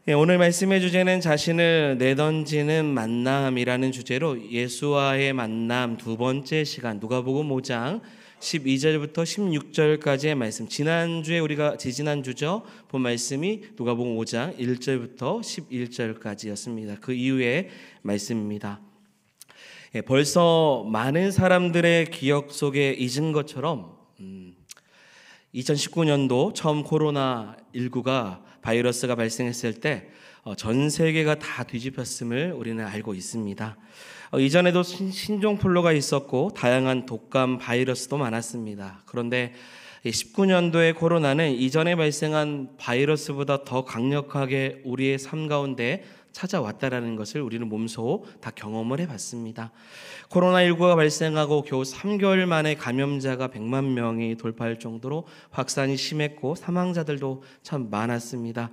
오늘 말씀의 주제는 자신을 내던지는 만남이라는 주제로 예수와의 만남 두 번째 시간 누가복음 5장 12절부터 16절까지의 말씀, 지난주에 우리가 지지난주죠. 본 말씀이 누가복음 5장 1절부터 11절까지였습니다. 그 이후의 말씀입니다. 벌써 많은 사람들의 기억 속에 잊은 것처럼 2019년도 처음 코로나19가 바이러스가 발생했을 때 전 세계가 다 뒤집혔음을 우리는 알고 있습니다. 이전에도 신종플루가 있었고 다양한 독감 바이러스도 많았습니다. 그런데 19년도의 코로나는 이전에 발생한 바이러스보다 더 강력하게 우리의 삶 가운데 찾아왔다라는 것을 우리는 몸소 다 경험을 해봤습니다. 코로나19가 발생하고 겨우 3개월 만에 감염자가 100만 명이 돌파할 정도로 확산이 심했고 사망자들도 참 많았습니다.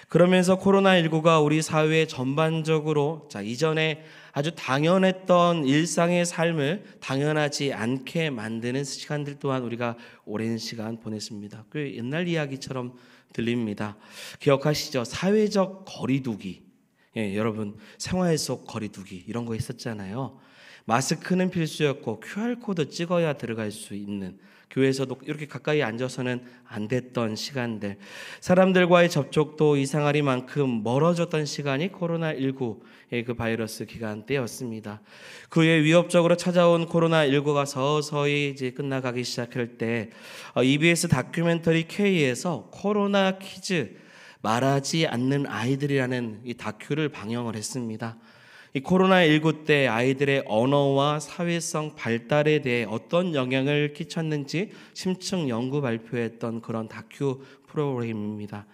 그러면서 코로나19가 우리 사회 전반적으로 이전에 아주 당연했던 일상의 삶을 당연하지 않게 만드는 시간들 또한 우리가 오랜 시간 보냈습니다. 꽤 옛날 이야기처럼 들립니다. 기억하시죠? 사회적 거리두기. 여러분 생활 속 거리두기 이런 거 있었잖아요. 마스크는 필수였고 QR코드 찍어야 들어갈 수 있는, 교회에서도 이렇게 가까이 앉아서는 안 됐던 시간들, 사람들과의 접촉도 이상하리만큼 멀어졌던 시간이 코로나19의 그 바이러스 기간 때였습니다. 그에 위협적으로 찾아온 코로나19가 서서히 이제 끝나가기 시작할 때 EBS 다큐멘터리 K에서 코로나 키즈, 말하지 않는 아이들이라는 이 다큐를 방영을 했습니다. 이 코로나19 때 아이들의 언어와 사회성 발달에 대해 어떤 영향을 끼쳤는지 심층 연구 발표했던 그런 다큐 프로그램입니다.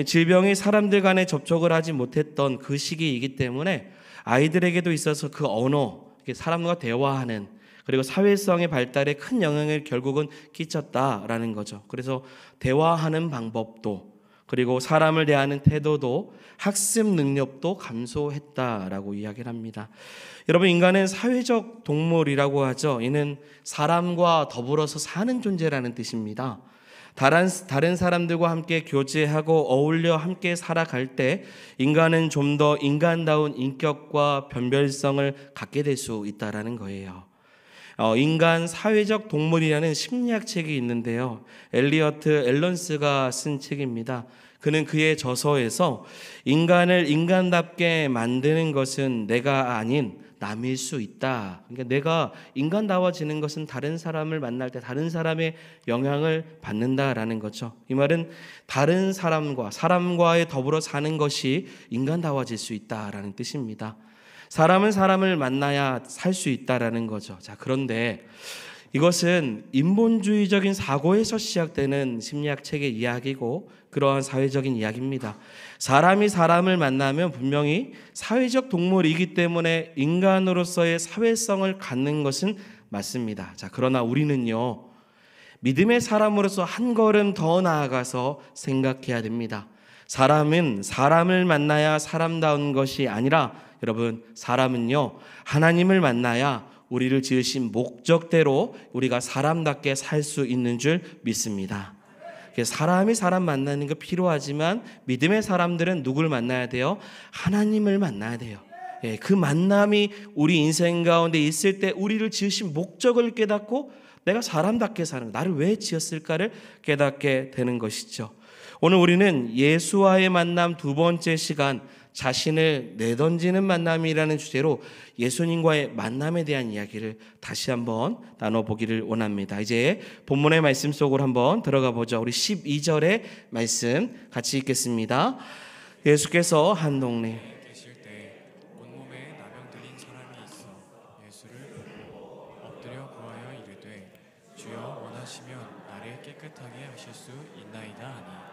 질병이 사람들 간에 접촉을 하지 못했던 그 시기이기 때문에 아이들에게도 있어서 그 언어, 사람과 대화하는, 그리고 사회성의 발달에 큰 영향을 결국은 끼쳤다라는 거죠. 그래서 대화하는 방법도, 그리고 사람을 대하는 태도도, 학습 능력도 감소했다라고 이야기를 합니다. 여러분, 인간은 사회적 동물이라고 하죠. 이는 사람과 더불어서 사는 존재라는 뜻입니다. 다른 사람들과 함께 교제하고 어울려 함께 살아갈 때 인간은 좀 더 인간다운 인격과 변별성을 갖게 될 수 있다라는 거예요. 인간 사회적 동물이라는 심리학 책이 있는데요. 엘리어트 앨런스가 쓴 책입니다. 그는 그의 저서에서 인간을 인간답게 만드는 것은 내가 아닌 남일 수 있다. 그러니까 내가 인간다워지는 것은 다른 사람을 만날 때 다른 사람의 영향을 받는다라는 거죠. 이 말은 다른 사람과의 더불어 사는 것이 인간다워질 수 있다라는 뜻입니다. 사람은 사람을 만나야 살 수 있다라는 거죠. 그런데 이것은 인본주의적인 사고에서 시작되는 심리학 책의 이야기고 그러한 사회적인 이야기입니다. 사람이 사람을 만나면 분명히 사회적 동물이기 때문에 인간으로서의 사회성을 갖는 것은 맞습니다. 그러나 우리는요, 믿음의 사람으로서 한 걸음 더 나아가서 생각해야 됩니다. 사람은 사람을 만나야 사람다운 것이 아니라, 여러분, 사람은요, 하나님을 만나야 우리를 지으신 목적대로 우리가 사람답게 살 수 있는 줄 믿습니다. 사람이 사람 만나는 거 필요하지만 믿음의 사람들은 누굴 만나야 돼요? 하나님을 만나야 돼요. 그 만남이 우리 인생 가운데 있을 때 우리를 지으신 목적을 깨닫고 내가 사람답게 사는, 나를 왜 지었을까를 깨닫게 되는 것이죠. 오늘 우리는 예수와의 만남 두 번째 시간, 자신을 내던지는 만남이라는 주제로 예수님과의 만남에 대한 이야기를 다시 한번 나눠보기를 원합니다. 이제 본문의 말씀 속으로 한번 들어가 보죠. 우리 12절의 말씀 같이 읽겠습니다. 예수께서 한 동네 계실 때 온몸에 나병 들린 사람이 있어 예수를 보고 엎드려 구하여 이르되 주여 원하시면 나를 깨끗하게 하실 수 있나이다 하니.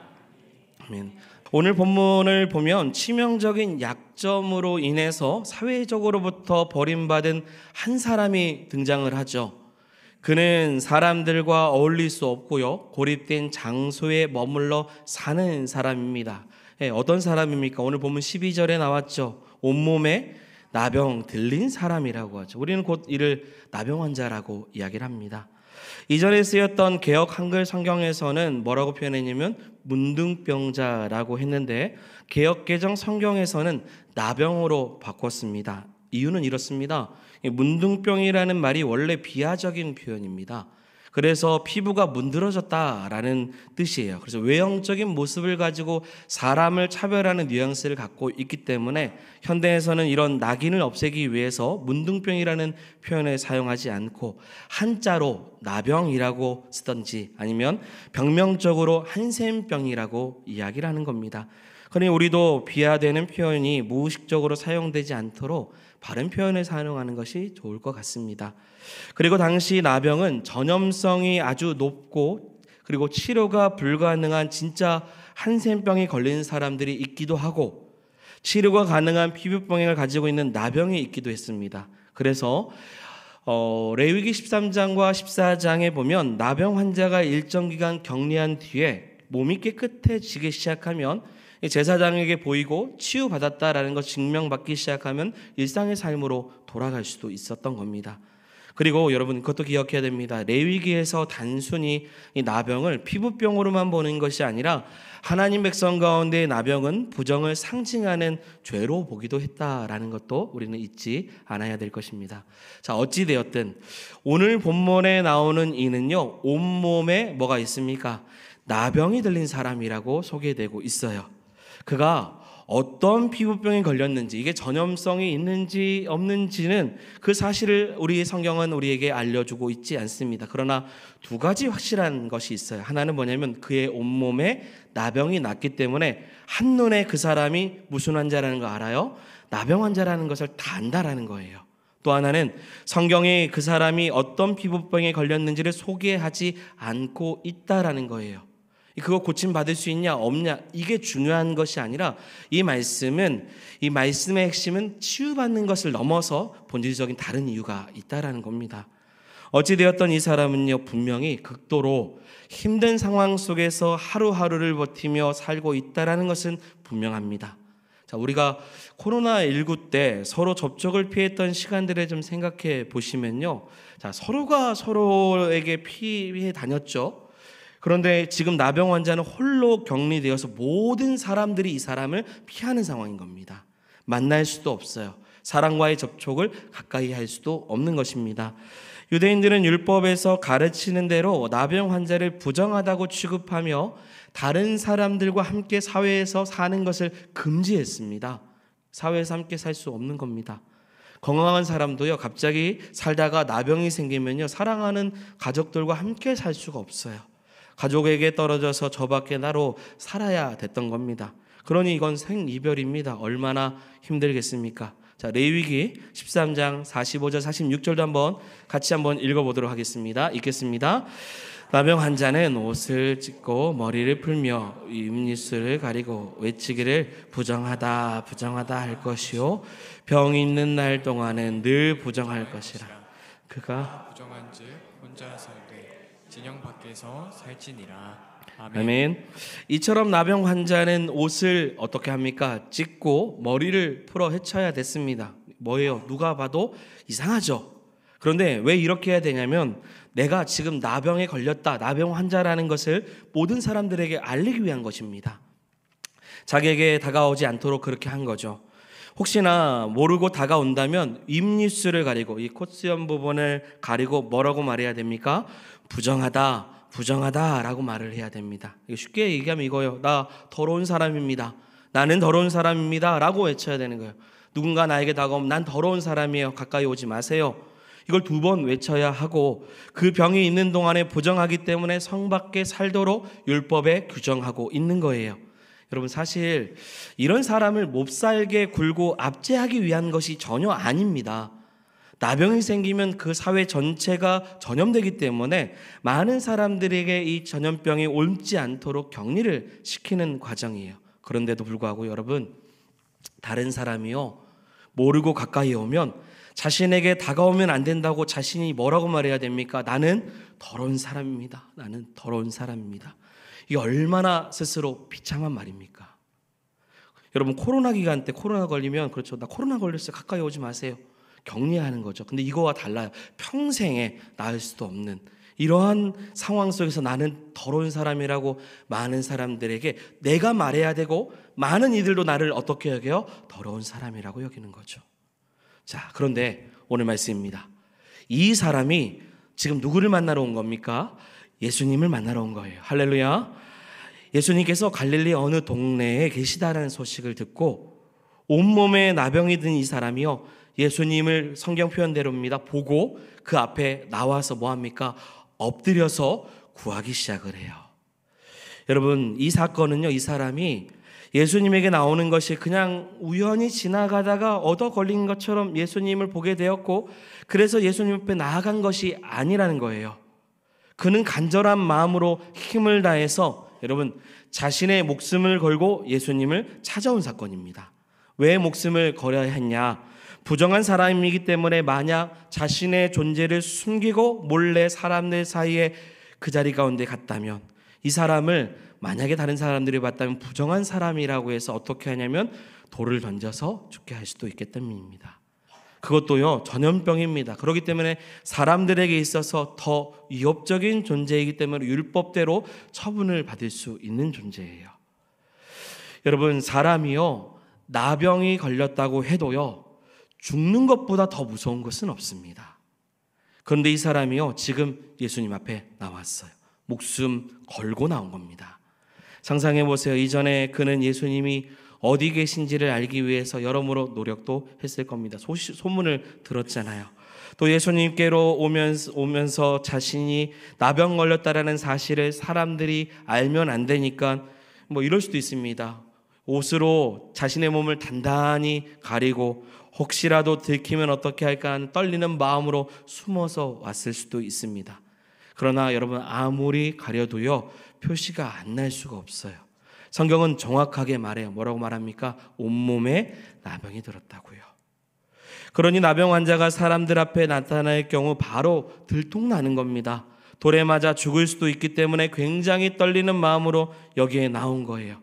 아멘. 오늘 본문을 보면 치명적인 약점으로 인해서 사회적으로부터 버림받은 한 사람이 등장을 하죠. 그는 사람들과 어울릴 수 없고요, 고립된 장소에 머물러 사는 사람입니다. 어떤 사람입니까? 오늘 보면 12절에 나왔죠. 온몸에 나병 들린 사람이라고 하죠. 우리는 곧 이를 나병 환자라고 이야기를 합니다. 이전에 쓰였던 개역 한글 성경에서는 뭐라고 표현했냐면 문둥병자라고 했는데 개역 개정 성경에서는 나병으로 바꿨습니다. 이유는 이렇습니다. 문둥병이라는 말이 원래 비하적인 표현입니다. 그래서 피부가 문드러졌다라는 뜻이에요. 그래서 외형적인 모습을 가지고 사람을 차별하는 뉘앙스를 갖고 있기 때문에 현대에서는 이런 낙인을 없애기 위해서 문둥병이라는 표현을 사용하지 않고 한자로 나병이라고 쓰든지 아니면 병명적으로 한센병이라고 이야기를 하는 겁니다. 그러니 우리도 비하되는 표현이 무의식적으로 사용되지 않도록 바른 표현을 사용하는 것이 좋을 것 같습니다. 그리고 당시 나병은 전염성이 아주 높고 그리고 치료가 불가능한 진짜 한센병이 걸린 사람들이 있기도 하고 치료가 가능한 피부병을 가지고 있는 나병이 있기도 했습니다. 그래서 레위기 13장과 14장에 보면 나병 환자가 일정 기간 격리한 뒤에 몸이 깨끗해지기 시작하면 제사장에게 보이고 치유받았다라는 것 증명받기 시작하면 일상의 삶으로 돌아갈 수도 있었던 겁니다. 그리고 여러분 그것도 기억해야 됩니다. 레위기에서 단순히 이 나병을 피부병으로만 보는 것이 아니라 하나님 백성 가운데 나병은 부정을 상징하는 죄로 보기도 했다라는 것도 우리는 잊지 않아야 될 것입니다. 자, 어찌 되었든 오늘 본문에 나오는 이는요, 온몸에 뭐가 있습니까? 나병이 들린 사람이라고 소개되고 있어요. 그가 어떤 피부병에 걸렸는지, 이게 전염성이 있는지 없는지는 그 사실을 우리 성경은 우리에게 알려주고 있지 않습니다. 그러나 두 가지 확실한 것이 있어요. 하나는 뭐냐면 그의 온몸에 나병이 났기 때문에 한눈에 그 사람이 무슨 환자라는 거 알아요? 나병 환자라는 것을 다 안다라는 거예요. 또 하나는 성경에 그 사람이 어떤 피부병에 걸렸는지를 소개하지 않고 있다라는 거예요. 그거 고침받을 수 있냐 없냐 이게 중요한 것이 아니라 이 말씀의 핵심은 치유받는 것을 넘어서 본질적인 다른 이유가 있다라는 겁니다. 어찌되었던 이 사람은요, 분명히 극도로 힘든 상황 속에서 하루하루를 버티며 살고 있다라는 것은 분명합니다. 자, 우리가 코로나19 때 서로 접촉을 피했던 시간들을 좀 생각해 보시면요, 자, 서로가 서로에게 피해 다녔죠. 그런데 지금 나병 환자는 홀로 격리되어서 모든 사람들이 이 사람을 피하는 상황인 겁니다. 만날 수도 없어요. 사람과의 접촉을 가까이 할 수도 없는 것입니다. 유대인들은 율법에서 가르치는 대로 나병 환자를 부정하다고 취급하며 다른 사람들과 함께 사회에서 사는 것을 금지했습니다. 사회에서 함께 살 수 없는 겁니다. 건강한 사람도요, 갑자기 살다가 나병이 생기면요, 사랑하는 가족들과 함께 살 수가 없어요. 가족에게 떨어져서 저밖에 나로 살아야 됐던 겁니다. 그러니 이건 생이별입니다. 얼마나 힘들겠습니까? 자, 레위기 13장 45절 46절도 같이 한번 읽어보도록 하겠습니다. 읽겠습니다. 나병 환자는 옷을 찢고 머리를 풀며 입니스를 가리고 외치기를 부정하다 부정하다 할 것이요 병 있는 날 동안은 늘 부정할 것이라. 그가 부정한즉 혼자 살되 진영 밖에서 살지니라. 아멘. 이처럼 나병 환자는 옷을 어떻게 합니까? 찢고 머리를 풀어 헤쳐야 됐습니다. 뭐예요? 누가 봐도 이상하죠. 그런데 왜 이렇게 해야 되냐면 내가 지금 나병에 걸렸다, 나병 환자라는 것을 모든 사람들에게 알리기 위한 것입니다. 자기에게 다가오지 않도록 그렇게 한 거죠. 혹시나 모르고 다가온다면 입니스를 가리고 이 콧수염 부분을 가리고 뭐라고 말해야 됩니까? 부정하다, 부정하다라고 말을 해야 됩니다. 쉽게 얘기하면 이거예요. 나 더러운 사람입니다. 나는 더러운 사람입니다 라고 외쳐야 되는 거예요. 누군가 나에게 다가오면 난 더러운 사람이에요. 가까이 오지 마세요. 이걸 2번 외쳐야 하고 그 병이 있는 동안에 부정하기 때문에 성 밖에 살도록 율법에 규정하고 있는 거예요. 여러분, 사실 이런 사람을 몹살게 굴고 압제하기 위한 것이 전혀 아닙니다. 나병이 생기면 그 사회 전체가 전염되기 때문에 많은 사람들에게 이 전염병이 옮지 않도록 격리를 시키는 과정이에요. 그런데도 불구하고 여러분, 다른 사람이요, 모르고 가까이 오면 자신에게 다가오면 안 된다고 자신이 뭐라고 말해야 됩니까? 나는 더러운 사람입니다. 나는 더러운 사람입니다. 이게 얼마나 스스로 비참한 말입니까? 여러분, 코로나 기간 때 코로나 걸리면 그렇죠. 나 코로나 걸렸어요. 가까이 오지 마세요. 격리하는 거죠. 근데 이거와 달라요. 평생에 나을 수도 없는 이러한 상황 속에서 나는 더러운 사람이라고 많은 사람들에게 내가 말해야 되고 많은 이들도 나를 어떻게 여겨요? 더러운 사람이라고 여기는 거죠. 자, 그런데 오늘 말씀입니다. 이 사람이 지금 누구를 만나러 온 겁니까? 예수님을 만나러 온 거예요. 할렐루야. 예수님께서 갈릴리 어느 동네에 계시다라는 소식을 듣고 온몸에 나병이 든 이 사람이요, 예수님을 성경 표현대로입니다, 보고 그 앞에 나와서 뭐합니까? 엎드려서 구하기 시작을 해요. 여러분, 이 사건은요, 이 사람이 예수님에게 나오는 것이 그냥 우연히 지나가다가 얻어 걸린 것처럼 예수님을 보게 되었고, 그래서 예수님 앞에 나아간 것이 아니라는 거예요. 그는 간절한 마음으로 힘을 다해서 여러분 자신의 목숨을 걸고 예수님을 찾아온 사건입니다. 왜 목숨을 걸어야 했냐? 부정한 사람이기 때문에 만약 자신의 존재를 숨기고 몰래 사람들 사이에 그 자리 가운데 갔다면, 이 사람을 만약에 다른 사람들이 봤다면 부정한 사람이라고 해서 어떻게 하냐면 돌을 던져서 죽게 할 수도 있기 때문입니다. 그것도요, 전염병입니다. 그렇기 때문에 사람들에게 있어서 더 위협적인 존재이기 때문에 율법대로 처분을 받을 수 있는 존재예요. 여러분, 사람이요, 나병이 걸렸다고 해도요, 죽는 것보다 더 무서운 것은 없습니다. 그런데 이 사람이요, 지금 예수님 앞에 나왔어요. 목숨 걸고 나온 겁니다. 상상해 보세요. 이전에 그는 예수님이 어디 계신지를 알기 위해서 여러모로 노력도 했을 겁니다. 소문을 들었잖아요. 또 예수님께로 오면서 자신이 나병 걸렸다라는 사실을 사람들이 알면 안 되니까 뭐 이럴 수도 있습니다. 옷으로 자신의 몸을 단단히 가리고 혹시라도 들키면 어떻게 할까 하는 떨리는 마음으로 숨어서 왔을 수도 있습니다. 그러나 여러분, 아무리 가려도요, 표시가 안 날 수가 없어요. 성경은 정확하게 말해요. 뭐라고 말합니까? 온몸에 나병이 들었다고요. 그러니 나병 환자가 사람들 앞에 나타날 경우 바로 들통나는 겁니다. 돌에 맞아 죽을 수도 있기 때문에 굉장히 떨리는 마음으로 여기에 나온 거예요.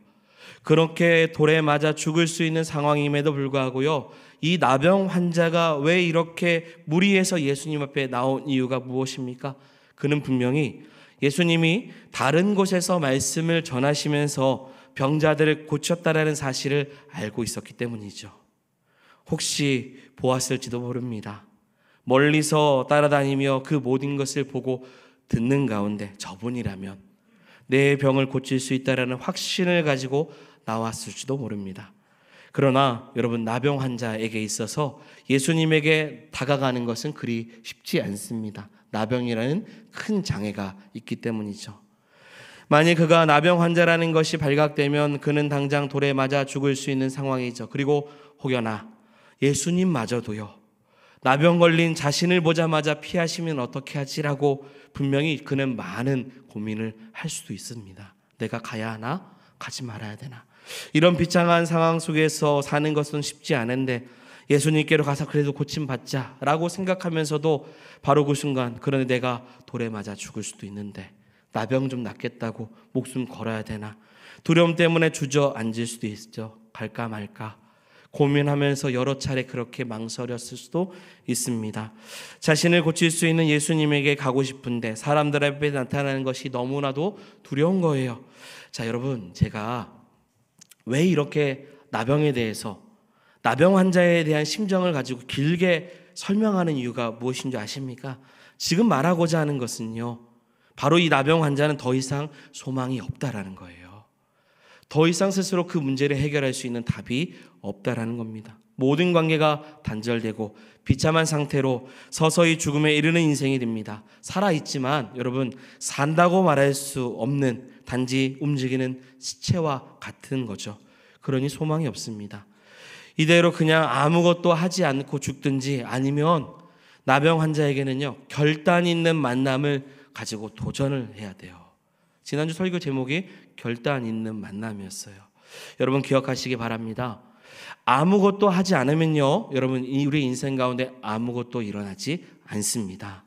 그렇게 돌에 맞아 죽을 수 있는 상황임에도 불구하고요, 이 나병 환자가 왜 이렇게 무리해서 예수님 앞에 나온 이유가 무엇입니까? 그는 분명히 예수님이 다른 곳에서 말씀을 전하시면서 병자들을 고쳤다라는 사실을 알고 있었기 때문이죠. 혹시 보았을지도 모릅니다. 멀리서 따라다니며 그 모든 것을 보고 듣는 가운데 저분이라면 내 병을 고칠 수 있다라는 확신을 가지고 나왔을지도 모릅니다. 그러나 여러분, 나병 환자에게 있어서 예수님에게 다가가는 것은 그리 쉽지 않습니다. 나병이라는 큰 장애가 있기 때문이죠. 만일 그가 나병 환자라는 것이 발각되면 그는 당장 돌에 맞아 죽을 수 있는 상황이죠. 그리고 혹여나 예수님마저도요, 나병 걸린 자신을 보자마자 피하시면 어떻게 하지라고 분명히 그는 많은 고민을 할 수도 있습니다. 내가 가야 하나? 가지 말아야 되나? 이런 비참한 상황 속에서 사는 것은 쉽지 않은데 예수님께로 가서 그래도 고침받자라고 생각하면서도 바로 그 순간, 그런데 내가 돌에 맞아 죽을 수도 있는데 나병 좀 낫겠다고 목숨 걸어야 되나? 두려움 때문에 주저앉을 수도 있죠. 갈까 말까 고민하면서 여러 차례 그렇게 망설였을 수도 있습니다. 자신을 고칠 수 있는 예수님에게 가고 싶은데 사람들 앞에 나타나는 것이 너무나도 두려운 거예요. 자, 여러분, 제가 왜 이렇게 나병에 대해서, 나병 환자에 대한 심정을 가지고 길게 설명하는 이유가 무엇인지 아십니까? 지금 말하고자 하는 것은요, 바로 이 나병 환자는 더 이상 소망이 없다라는 거예요. 더 이상 스스로 그 문제를 해결할 수 있는 답이 없다라는 겁니다. 모든 관계가 단절되고 비참한 상태로 서서히 죽음에 이르는 인생이 됩니다. 살아있지만 여러분, 산다고 말할 수 없는 단지 움직이는 시체와 같은 거죠. 그러니 소망이 없습니다. 이대로 그냥 아무것도 하지 않고 죽든지, 아니면 나병 환자에게는요, 결단 있는 만남을 가지고 도전을 해야 돼요. 지난주 설교 제목이 결단 있는 만남이었어요. 여러분 기억하시기 바랍니다. 아무것도 하지 않으면요, 여러분, 우리 인생 가운데 아무것도 일어나지 않습니다.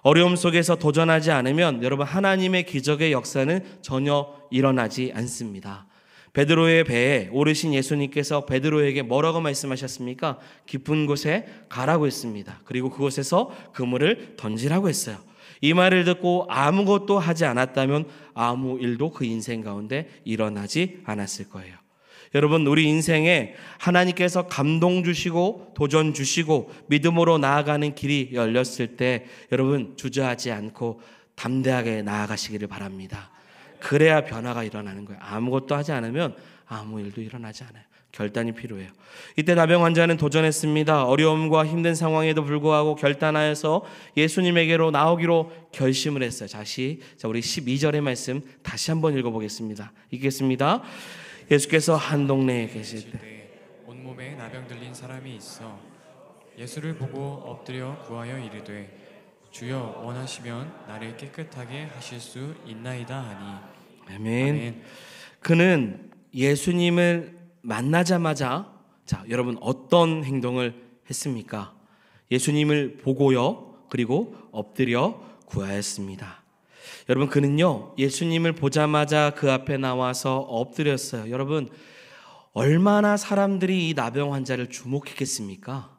어려움 속에서 도전하지 않으면 여러분, 하나님의 기적의 역사는 전혀 일어나지 않습니다. 베드로의 배에 오르신 예수님께서 베드로에게 뭐라고 말씀하셨습니까? 깊은 곳에 가라고 했습니다. 그리고 그곳에서 그물을 던지라고 했어요. 이 말을 듣고 아무것도 하지 않았다면 아무 일도 그 인생 가운데 일어나지 않았을 거예요. 여러분, 우리 인생에 하나님께서 감동 주시고 도전 주시고 믿음으로 나아가는 길이 열렸을 때 여러분 주저하지 않고 담대하게 나아가시기를 바랍니다. 그래야 변화가 일어나는 거예요. 아무것도 하지 않으면 아무 일도 일어나지 않아요. 결단이 필요해요. 이때 나병 환자는 도전했습니다. 어려움과 힘든 상황에도 불구하고 결단하여서 예수님에게로 나오기로 결심을 했어요. 자, 우리 12절의 말씀 다시 한번 읽어보겠습니다. 읽겠습니다. 예수께서 한 동네에 계실 때 온몸에 나병 들린 사람이 있어 예수를 보고 엎드려 구하여 이르되 주여 원하시면 나를 깨끗하게 하실 수 있나이다 하니. 아멘. 아멘. 그는 예수님을 만나자마자 여러분 어떤 행동을 했습니까? 예수님을 보고요, 그리고 엎드려 구하였습니다. 여러분, 그는요 예수님을 보자마자 그 앞에 나와서 엎드렸어요. 여러분, 얼마나 사람들이 이 나병 환자를 주목했겠습니까?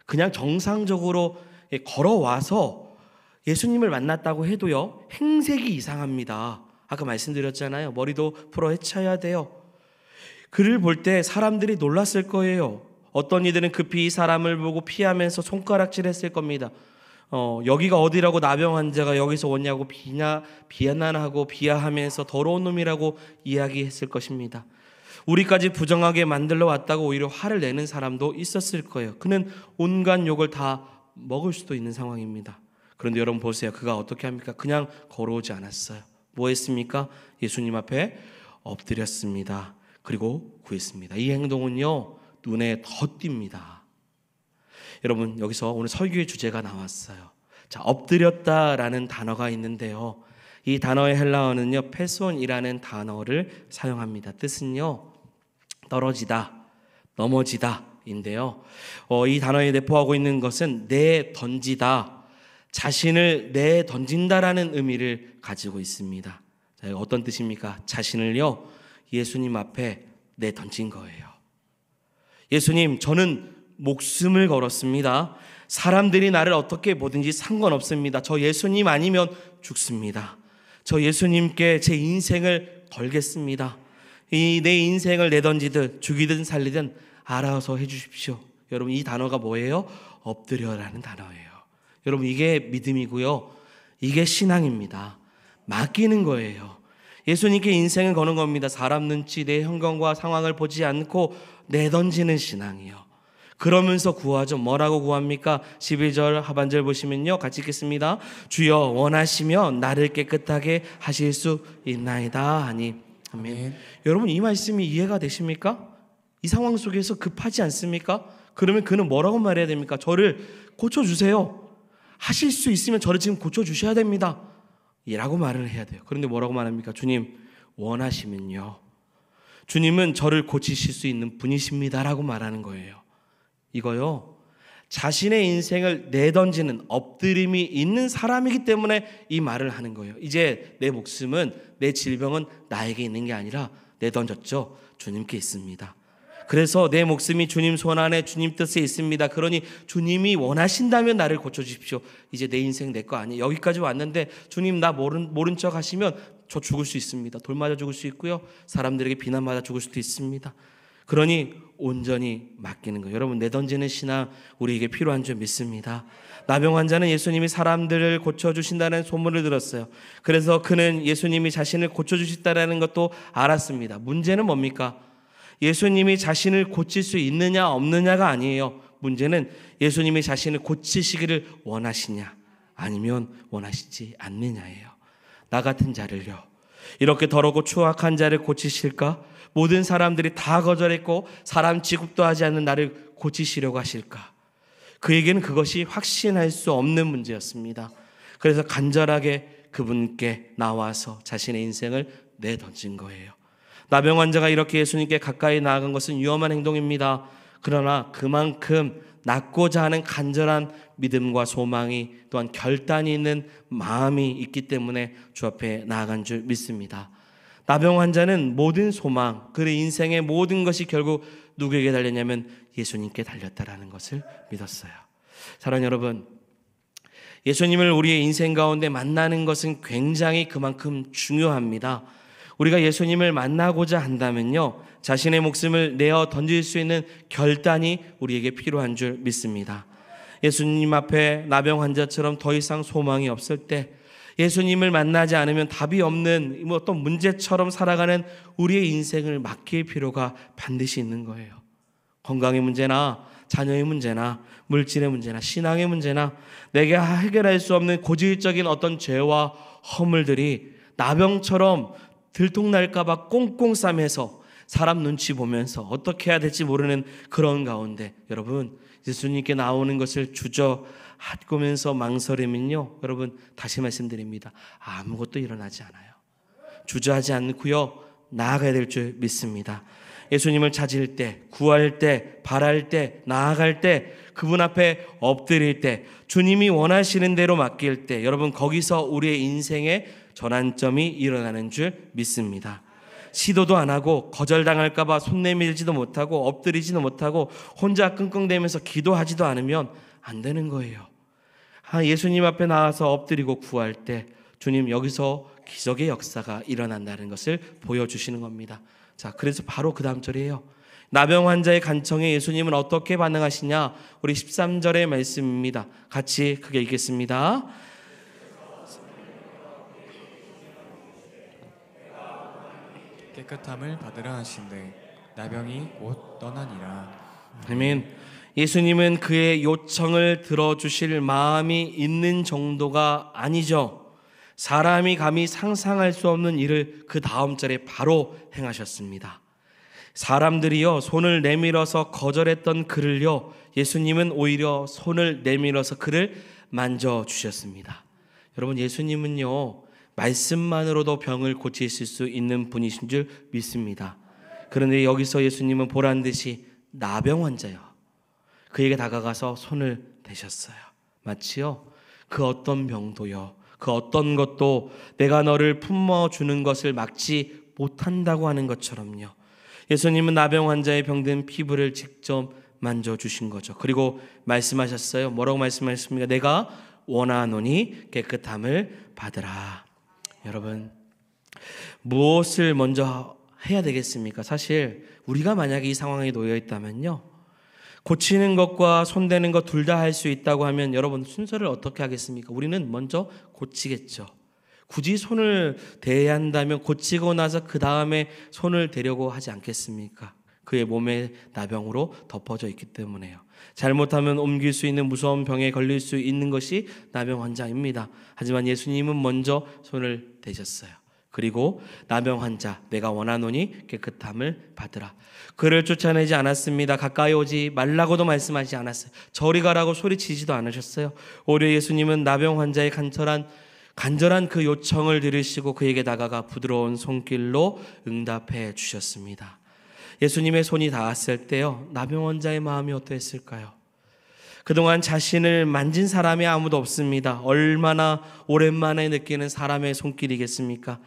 그냥 정상적으로 걸어와서 예수님을 만났다고 해도요 행색이 이상합니다. 아까 말씀드렸잖아요. 머리도 풀어 헤쳐야 돼요. 그를 볼 때 사람들이 놀랐을 거예요. 어떤 이들은 급히 이 사람을 보고 피하면서 손가락질했을 겁니다. 여기가 어디라고 나병 환자가 여기서 왔냐고 비난하고 비하하면서 더러운 놈이라고 이야기했을 것입니다. 우리까지 부정하게 만들러 왔다고 오히려 화를 내는 사람도 있었을 거예요. 그는 온갖 욕을 다 먹을 수도 있는 상황입니다. 그런데 여러분 보세요. 그가 어떻게 합니까? 그냥 걸어오지 않았어요. 뭐 했습니까? 예수님 앞에 엎드렸습니다. 그리고 구했습니다. 이 행동은요 눈에 더 띕니다. 여러분, 여기서 오늘 설교의 주제가 나왔어요. 자, 엎드렸다라는 단어가 있는데요, 이 단어의 헬라어는요 페손이라는 단어를 사용합니다. 뜻은요 떨어지다, 넘어지다 인데요, 이 단어에 내포하고 있는 것은 내던지다, 자신을 내던진다라는 의미를 가지고 있습니다. 자, 어떤 뜻입니까? 자신을요 예수님 앞에 내던진 거예요. 예수님, 저는 목숨을 걸었습니다. 사람들이 나를 어떻게 보든지 상관없습니다. 저 예수님 아니면 죽습니다. 저 예수님께 제 인생을 걸겠습니다. 내 인생을 내던지든 죽이든 살리든 알아서 해주십시오. 여러분, 이 단어가 뭐예요? 엎드려라는 단어예요. 여러분, 이게 믿음이고요, 이게 신앙입니다. 맡기는 거예요. 예수님께 인생을 거는 겁니다. 사람 눈치, 내 형경과 상황을 보지 않고 내던지는 신앙이요. 그러면서 구하죠. 뭐라고 구합니까? 11절 하반절 보시면요, 같이 읽겠습니다. 주여 원하시면 나를 깨끗하게 하실 수 있나이다 하니. 아멘. 여러분, 이 말씀이 이해가 되십니까? 이 상황 속에서 급하지 않습니까? 그러면 그는 뭐라고 말해야 됩니까? 저를 고쳐주세요. 하실 수 있으면 저를 지금 고쳐주셔야 됩니다 라고 말을 해야 돼요. 그런데 뭐라고 말합니까? 주님, 원하시면요, 주님은 저를 고치실 수 있는 분이십니다 라고 말하는 거예요. 이거요, 자신의 인생을 내던지는 엎드림이 있는 사람이기 때문에 이 말을 하는 거예요. 이제 내 목숨은, 내 질병은 나에게 있는 게 아니라 내던졌죠, 주님께 있습니다. 그래서 내 목숨이 주님 손 안에 주님 뜻에 있습니다. 그러니 주님이 원하신다면 나를 고쳐주십시오. 이제 내 인생 내 거 아니에요. 여기까지 왔는데 주님 나 모른 척 하시면 저 죽을 수 있습니다. 돌 맞아 죽을 수 있고요, 사람들에게 비난받아 죽을 수도 있습니다. 그러니 온전히 맡기는 거예요. 여러분, 내던지는 신앙 우리에게 필요한 줄 믿습니다. 나병 환자는 예수님이 사람들을 고쳐주신다는 소문을 들었어요. 그래서 그는 예수님이 자신을 고쳐주신다는 것도 알았습니다. 문제는 뭡니까? 예수님이 자신을 고칠 수 있느냐 없느냐가 아니에요. 문제는 예수님이 자신을 고치시기를 원하시냐 아니면 원하시지 않느냐예요. 나 같은 자를요, 이렇게 더럽고 추악한 자를 고치실까? 모든 사람들이 다 거절했고 사람 취급도 하지 않는 나를 고치시려고 하실까? 그에게는 그것이 확신할 수 없는 문제였습니다. 그래서 간절하게 그분께 나와서 자신의 인생을 내던진 거예요. 나병 환자가 이렇게 예수님께 가까이 나아간 것은 위험한 행동입니다. 그러나 그만큼 낫고자 하는 간절한 믿음과 소망이, 또한 결단이 있는 마음이 있기 때문에 주 앞에 나아간 줄 믿습니다. 나병 환자는 모든 소망, 그의 인생의 모든 것이 결국 누구에게 달렸냐면 예수님께 달렸다라는 것을 믿었어요. 사랑하는 여러분, 예수님을 우리의 인생 가운데 만나는 것은 굉장히 그만큼 중요합니다. 우리가 예수님을 만나고자 한다면요, 자신의 목숨을 내어 던질 수 있는 결단이 우리에게 필요한 줄 믿습니다. 예수님 앞에 나병 환자처럼 더 이상 소망이 없을 때, 예수님을 만나지 않으면 답이 없는 어떤 문제처럼 살아가는 우리의 인생을 맡길 필요가 반드시 있는 거예요. 건강의 문제나 자녀의 문제나 물질의 문제나 신앙의 문제나 내게 해결할 수 없는 고질적인 어떤 죄와 허물들이 나병처럼 들통날까 봐 꽁꽁 싸매서 사람 눈치 보면서 어떻게 해야 될지 모르는 그런 가운데, 여러분, 예수님께 나오는 것을 주저하면서 망설이면요, 여러분, 다시 말씀드립니다, 아무것도 일어나지 않아요. 주저하지 않고요, 나아가야 될 줄 믿습니다. 예수님을 찾을 때, 구할 때, 바랄 때, 나아갈 때, 그분 앞에 엎드릴 때, 주님이 원하시는 대로 맡길 때, 여러분, 거기서 우리의 인생의 전환점이 일어나는 줄 믿습니다. 시도도 안 하고 거절당할까 봐 손 내밀지도 못하고 엎드리지도 못하고 혼자 끙끙대면서 기도하지도 않으면 안 되는 거예요. 예수님 앞에 나와서 엎드리고 구할 때 주님 여기서 기적의 역사가 일어난다는 것을 보여주시는 겁니다. 자, 그래서 바로 그 다음 절이에요. 나병 환자의 간청에 예수님은 어떻게 반응하시냐? 우리 13절의 말씀입니다. 같이 크게 읽겠습니다. 깨끗함을 받으라 하신대 나병이 곧 떠나니라. 아멘. 예수님은 그의 요청을 들어주실 마음이 있는 정도가 아니죠. 사람이 감히 상상할 수 없는 일을 그 다음 절에 바로 행하셨습니다. 사람들이요, 손을 내밀어서 거절했던 그를요, 예수님은 오히려 손을 내밀어서 그를 만져주셨습니다. 여러분, 예수님은요, 말씀만으로도 병을 고치실 수 있는 분이신 줄 믿습니다. 그런데 여기서 예수님은 보란듯이 나병 환자요, 그에게 다가가서 손을 대셨어요. 마치요, 그 어떤 병도요, 그 어떤 것도 내가 너를 품어주는 것을 막지 못한다고 하는 것처럼요, 예수님은 나병 환자의 병든 피부를 직접 만져주신 거죠. 그리고 말씀하셨어요. 뭐라고 말씀하셨습니까? 내가 원하노니 깨끗함을 받으라. 여러분, 무엇을 먼저 해야 되겠습니까? 사실 우리가 만약에 이 상황에 놓여 있다면요, 고치는 것과 손대는 것 둘 다 할 수 있다고 하면 여러분 순서를 어떻게 하겠습니까? 우리는 먼저 고치겠죠. 굳이 손을 대야 한다면 고치고 나서 그 다음에 손을 대려고 하지 않겠습니까? 그의 몸에 나병으로 덮어져 있기 때문에요. 잘못하면 옮길 수 있는 무서운 병에 걸릴 수 있는 것이 나병 환자입니다. 하지만 예수님은 먼저 손을 대셨어요. 그리고 나병 환자, 내가 원하노니 깨끗함을 받으라. 그를 쫓아내지 않았습니다. 가까이 오지 말라고도 말씀하지 않았어요. 저리 가라고 소리치지도 않으셨어요. 오히려 예수님은 나병 환자의 간절한 그 요청을 들으시고 그에게 다가가 부드러운 손길로 응답해 주셨습니다. 예수님의 손이 닿았을 때요, 나병 환자의 마음이 어떠했을까요? 그동안 자신을 만진 사람이 아무도 없습니다. 얼마나 오랜만에 느끼는 사람의 손길이겠습니까?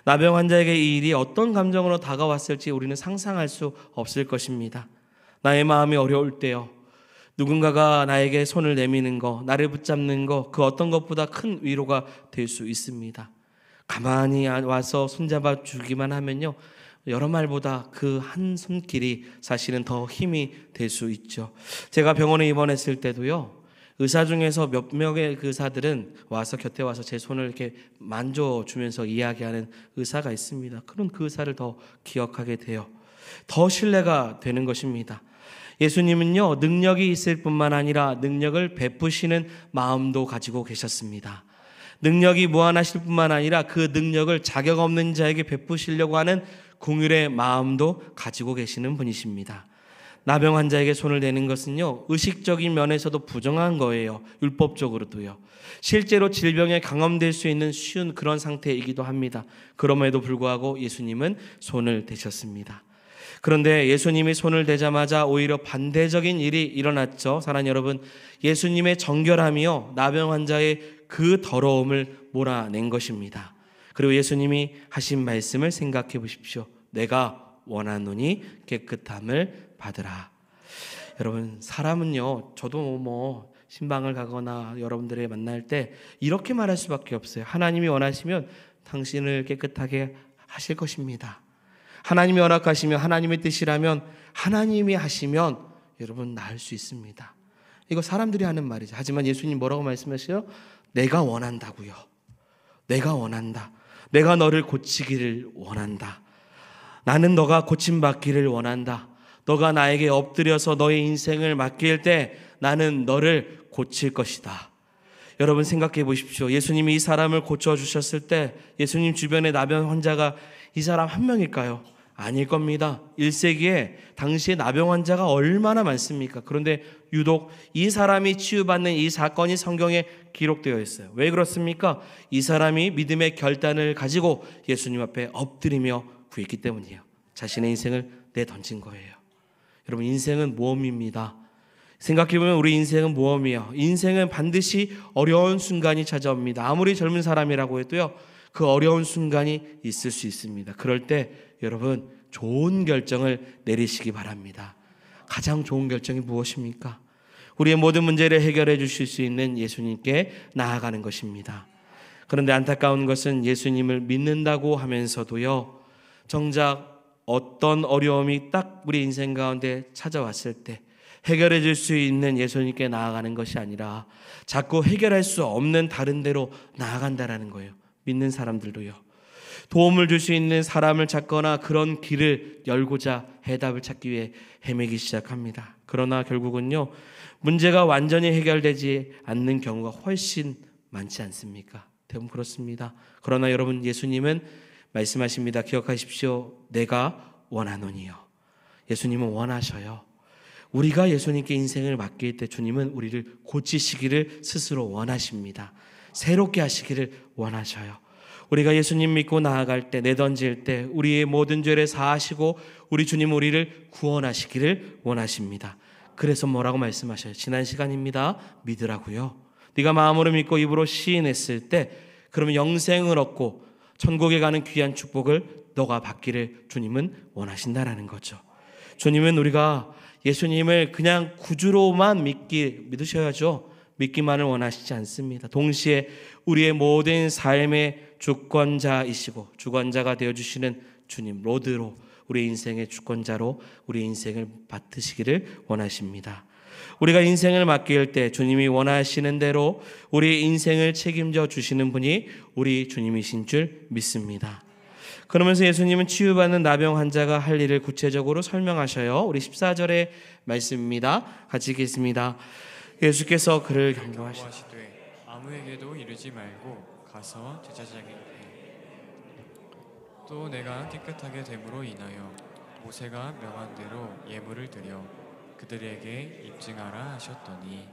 나병 환자에게 이 일이 어떤 감정으로 다가왔을지 우리는 상상할 수 없을 것입니다. 나의 마음이 어려울 때요, 누군가가 나에게 손을 내미는 거, 나를 붙잡는 거, 그 어떤 것보다 큰 위로가 될 수 있습니다. 가만히 와서 손잡아 주기만 하면요, 여러 말보다 그 한 손길이 사실은 더 힘이 될 수 있죠. 제가 병원에 입원했을 때도요, 의사 중에서 몇 명의 의사들은 와서 곁에 와서 제 손을 이렇게 만져주면서 이야기하는 의사가 있습니다. 그런 그 의사를 더 기억하게 돼요. 더 신뢰가 되는 것입니다. 예수님은요, 능력이 있을 뿐만 아니라 능력을 베푸시는 마음도 가지고 계셨습니다. 능력이 무한하실 뿐만 아니라 그 능력을 자격 없는 자에게 베푸시려고 하는 긍휼의 마음도 가지고 계시는 분이십니다. 나병 환자에게 손을 대는 것은요, 의식적인 면에서도 부정한 거예요. 율법적으로도요. 실제로 질병에 감염될 수 있는 쉬운 그런 상태이기도 합니다. 그럼에도 불구하고 예수님은 손을 대셨습니다. 그런데 예수님이 손을 대자마자 오히려 반대적인 일이 일어났죠. 사랑하는 여러분, 예수님의 정결함이요, 나병 환자의 그 더러움을 몰아낸 것입니다. 그리고 예수님이 하신 말씀을 생각해 보십시오. 내가 원하노니 깨끗함을 받으라. 여러분, 사람은요, 저도 신방을 가거나 여러분들이 만날 때 이렇게 말할 수밖에 없어요. 하나님이 원하시면 당신을 깨끗하게 하실 것입니다. 하나님이 허락하시면, 하나님의 뜻이라면, 하나님이 하시면 여러분 나을 수 있습니다. 이거 사람들이 하는 말이죠. 하지만 예수님 뭐라고 말씀하세요? 내가 원한다고요. 내가 원한다. 내가 너를 고치기를 원한다. 나는 너가 고침받기를 원한다. 너가 나에게 엎드려서 너의 인생을 맡길 때 나는 너를 고칠 것이다. 여러분 생각해 보십시오. 예수님이 이 사람을 고쳐주셨을 때 예수님 주변에 나병 환자가 이 사람 한 명일까요? 아닐 겁니다. 1세기에 당시에 나병 환자가 얼마나 많습니까? 그런데 유독 이 사람이 치유받는 이 사건이 성경에 기록되어 있어요. 왜 그렇습니까? 이 사람이 믿음의 결단을 가지고 예수님 앞에 엎드리며 구했기 때문이에요. 자신의 인생을 내던진 거예요. 여러분 인생은 모험입니다. 생각해보면 우리 인생은 모험이에요. 인생은 반드시 어려운 순간이 찾아옵니다. 아무리 젊은 사람이라고 해도요, 그 어려운 순간이 있을 수 있습니다. 그럴 때 여러분 좋은 결정을 내리시기 바랍니다. 가장 좋은 결정이 무엇입니까? 우리의 모든 문제를 해결해 주실 수 있는 예수님께 나아가는 것입니다. 그런데 안타까운 것은 예수님을 믿는다고 하면서도요, 정작 어떤 어려움이 딱 우리 인생 가운데 찾아왔을 때 해결해 줄 수 있는 예수님께 나아가는 것이 아니라 자꾸 해결할 수 없는 다른 데로 나아간다라는 거예요. 믿는 사람들도요. 도움을 줄 수 있는 사람을 찾거나 그런 길을 열고자 해답을 찾기 위해 헤매기 시작합니다. 그러나 결국은요, 문제가 완전히 해결되지 않는 경우가 훨씬 많지 않습니까? 대부분 그렇습니다. 그러나 여러분 예수님은 말씀하십니다. 기억하십시오. 내가 원하노니요. 예수님은 원하셔요. 우리가 예수님께 인생을 맡길 때 주님은 우리를 고치시기를 스스로 원하십니다. 새롭게 하시기를 원하셔요. 우리가 예수님 믿고 나아갈 때, 내던질 때 우리의 모든 죄를 사하시고 우리 주님 우리를 구원하시기를 원하십니다. 그래서 뭐라고 말씀하셔요? 지난 시간입니다. 믿으라고요. 네가 마음으로 믿고 입으로 시인했을 때 그러면 영생을 얻고 천국에 가는 귀한 축복을 너가 받기를 주님은 원하신다라는 거죠. 주님은 우리가 예수님을 그냥 구주로만 믿으셔야죠. 믿기만을 원하시지 않습니다. 동시에 우리의 모든 삶의 주권자이시고 주권자가 되어주시는 주님, 로드로 우리 인생의 주권자로 우리 인생을 맡으시기를 원하십니다. 우리가 인생을 맡길 때 주님이 원하시는 대로 우리 인생을 책임져 주시는 분이 우리 주님이신 줄 믿습니다. 그러면서 예수님은 치유받는 나병 환자가 할 일을 구체적으로 설명하셔요. 우리 14절의 말씀입니다. 같이 읽겠습니다. 예수께서 그를 경고하시되 아무에게도 이르지 말고 가서 제사장에게 또 내가 깨끗하게 됨으로 인하여 모세가 명한 대로 예물을 드려 그들에게 입증하라 하셨더니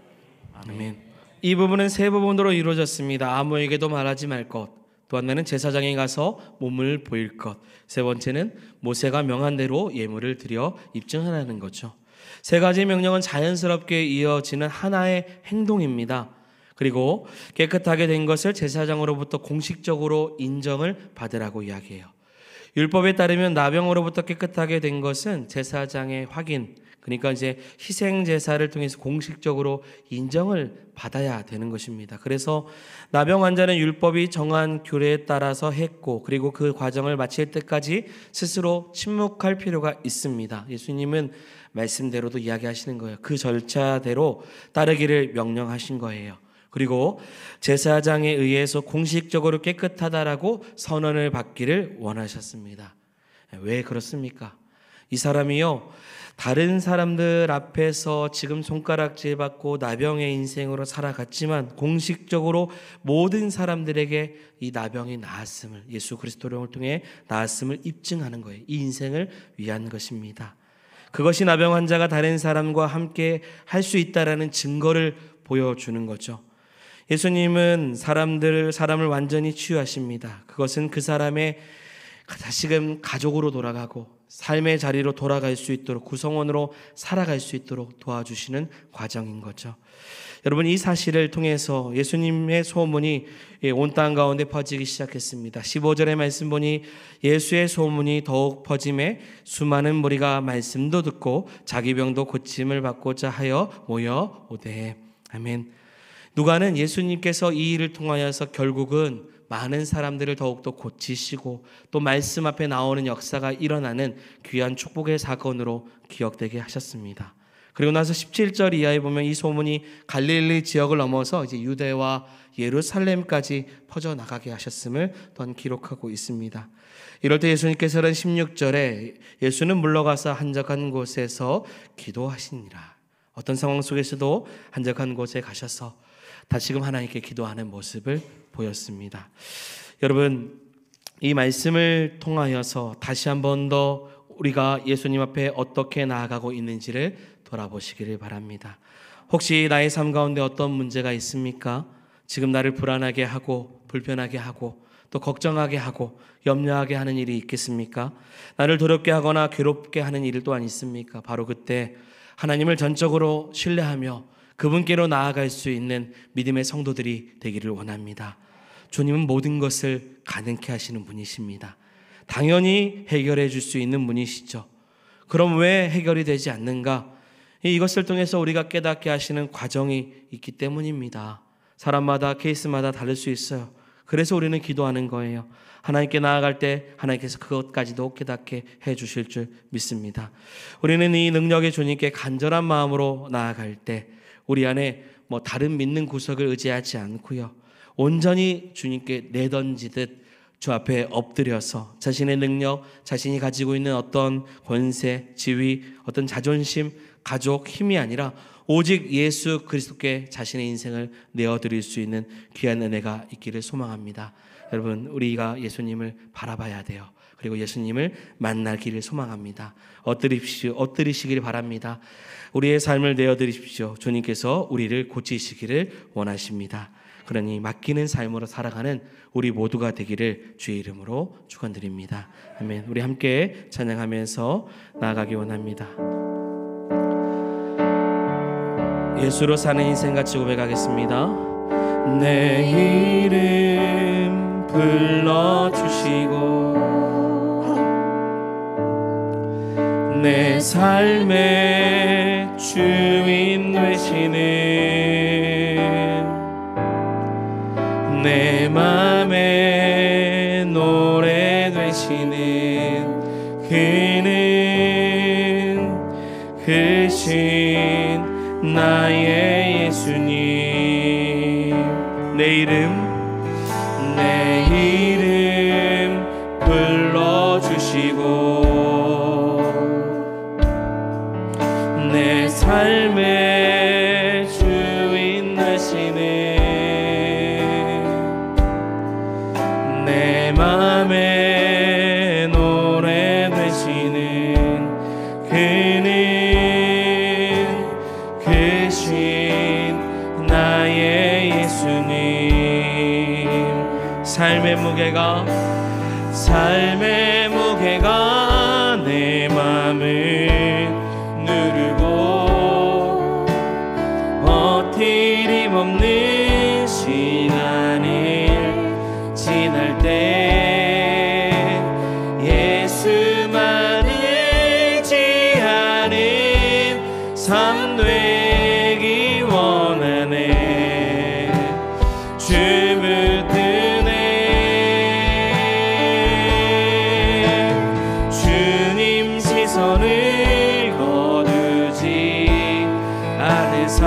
아멘. 이 부분은 세 부분으로 이루어졌습니다. 아무에게도 말하지 말 것, 또 하나는 제사장에 가서 몸을 보일 것, 세 번째는 모세가 명한 대로 예물을 드려 입증하라는 거죠. 세 가지 명령은 자연스럽게 이어지는 하나의 행동입니다. 그리고 깨끗하게 된 것을 제사장으로부터 공식적으로 인정을 받으라고 이야기해요. 율법에 따르면 나병으로부터 깨끗하게 된 것은 제사장의 확인, 그러니까 이제 희생 제사를 통해서 공식적으로 인정을 받아야 되는 것입니다. 그래서 나병 환자는 율법이 정한 규례에 따라서 했고, 그리고 그 과정을 마칠 때까지 스스로 침묵할 필요가 있습니다. 예수님은 말씀대로도 이야기하시는 거예요. 그 절차대로 따르기를 명령하신 거예요. 그리고 제사장에 의해서 공식적으로 깨끗하다라고 선언을 받기를 원하셨습니다. 왜 그렇습니까? 이 사람이요, 다른 사람들 앞에서 지금 손가락질 받고 나병의 인생으로 살아갔지만 공식적으로 모든 사람들에게 이 나병이 나았음을, 예수 그리스도를 통해 나았음을 입증하는 거예요. 이 인생을 위한 것입니다. 그것이 나병 환자가 다른 사람과 함께 할 수 있다라는 증거를 보여주는 거죠. 예수님은 사람을 완전히 치유하십니다. 그것은 그 사람의 다시금 가족으로 돌아가고 삶의 자리로 돌아갈 수 있도록, 구성원으로 살아갈 수 있도록 도와주시는 과정인 거죠. 여러분, 이 사실을 통해서 예수님의 소문이 온 땅 가운데 퍼지기 시작했습니다. 15절의 말씀 보니 예수의 소문이 더욱 퍼짐에 수많은 무리가 말씀도 듣고 자기 병도 고침을 받고자 하여 모여 오되. 아멘. 누가는 예수님께서 이 일을 통하여서 결국은 많은 사람들을 더욱더 고치시고 또 말씀 앞에 나오는 역사가 일어나는 귀한 축복의 사건으로 기억되게 하셨습니다. 그리고 나서 17절 이하에 보면 이 소문이 갈릴리 지역을 넘어서 이제 유대와 예루살렘까지 퍼져나가게 하셨음을 또한 기록하고 있습니다. 이럴 때 예수님께서는 16절에 예수는 물러가서 한적한 곳에서 기도하시니라. 어떤 상황 속에서도 한적한 곳에 가셔서 다시금 하나님께 기도하는 모습을 보였습니다. 여러분, 이 말씀을 통하여서 다시 한 번 더 우리가 예수님 앞에 어떻게 나아가고 있는지를 돌아보시기를 바랍니다. 혹시 나의 삶 가운데 어떤 문제가 있습니까? 지금 나를 불안하게 하고 불편하게 하고 또 걱정하게 하고 염려하게 하는 일이 있겠습니까? 나를 두렵게 하거나 괴롭게 하는 일이 또한 있습니까? 바로 그때 하나님을 전적으로 신뢰하며 그분께로 나아갈 수 있는 믿음의 성도들이 되기를 원합니다. 주님은 모든 것을 가능케 하시는 분이십니다. 당연히 해결해 줄 수 있는 분이시죠. 그럼 왜 해결이 되지 않는가? 이것을 통해서 우리가 깨닫게 하시는 과정이 있기 때문입니다. 사람마다 케이스마다 다를 수 있어요. 그래서 우리는 기도하는 거예요. 하나님께 나아갈 때 하나님께서 그것까지도 깨닫게 해 주실 줄 믿습니다. 우리는 이 능력의 주님께 간절한 마음으로 나아갈 때 우리 안에 다른 믿는 구석을 의지하지 않고요, 온전히 주님께 내던지듯 주 앞에 엎드려서 자신의 능력, 자신이 가지고 있는 어떤 권세, 지위, 어떤 자존심, 가족, 힘이 아니라 오직 예수 그리스도께 자신의 인생을 내어드릴 수 있는 귀한 은혜가 있기를 소망합니다. 여러분, 우리가 예수님을 바라봐야 돼요. 그리고 예수님을 만나기를 소망합니다. 엎드리시기를 바랍니다. 우리의 삶을 내어드리십시오. 주님께서 우리를 고치시기를 원하십니다. 그러니 맡기는 삶으로 살아가는 우리 모두가 되기를 주의 이름으로 축원드립니다. 아멘. 우리 함께 찬양하면서 나아가기 원합니다. 예수로 사는 인생 같이 고백하겠습니다. 내 이름 불러주시고 내 삶의 주인 되시는 내 맘에 노래 되시는 그는 크신 나의 예수님. 내 이름 불러주시고 내 삶의 주인 되시는 내 맘에 노래 되시는 그는 크신 나의 예수님. 삶의 무게가 내 맘을 누르고 버티림 없는 시간을 지날 때 예수만 의지하는 삶 되기 원하네. 주 붙드네 주님 시선을 거두지 않으사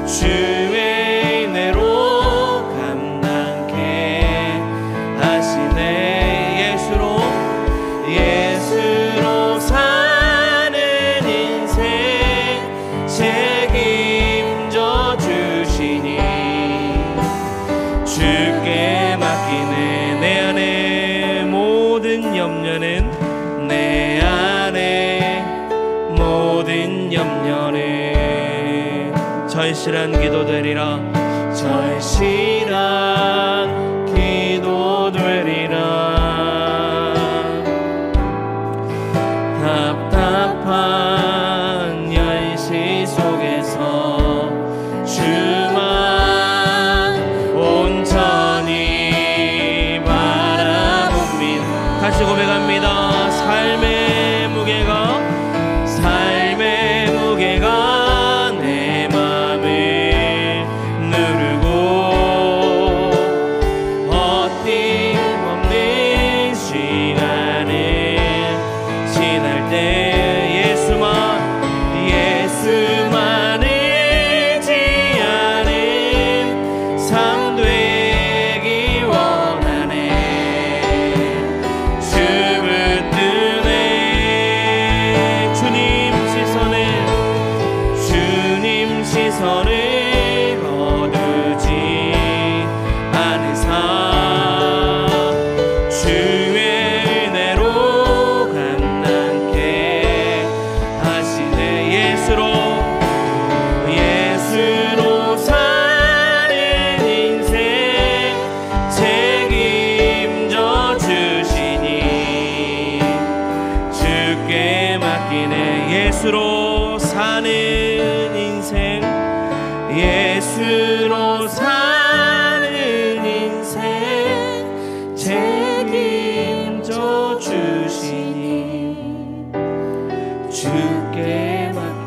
주의 은혜로 감당케 하시네. 예수로 사는 인생 책임져 주시니 주께 맡기네. 내 안에 모든 염려는 내 안에 모든 염려는 절실한 기도 되리라. 절실한 기도 되리라. 답답한 열시 속에서 주만 온전히 바라봅니다. 다시 고백합니다. 삶의 무게가 내 영생선을 거두지 않은 삶 주의 은혜로 감당케 하시네. 예수로 사는 인생 책임져 주시니 주께 맡기네. 예수로 사는 인생, 예수로 사는 인생 책임져 주시니 주께 맡기네.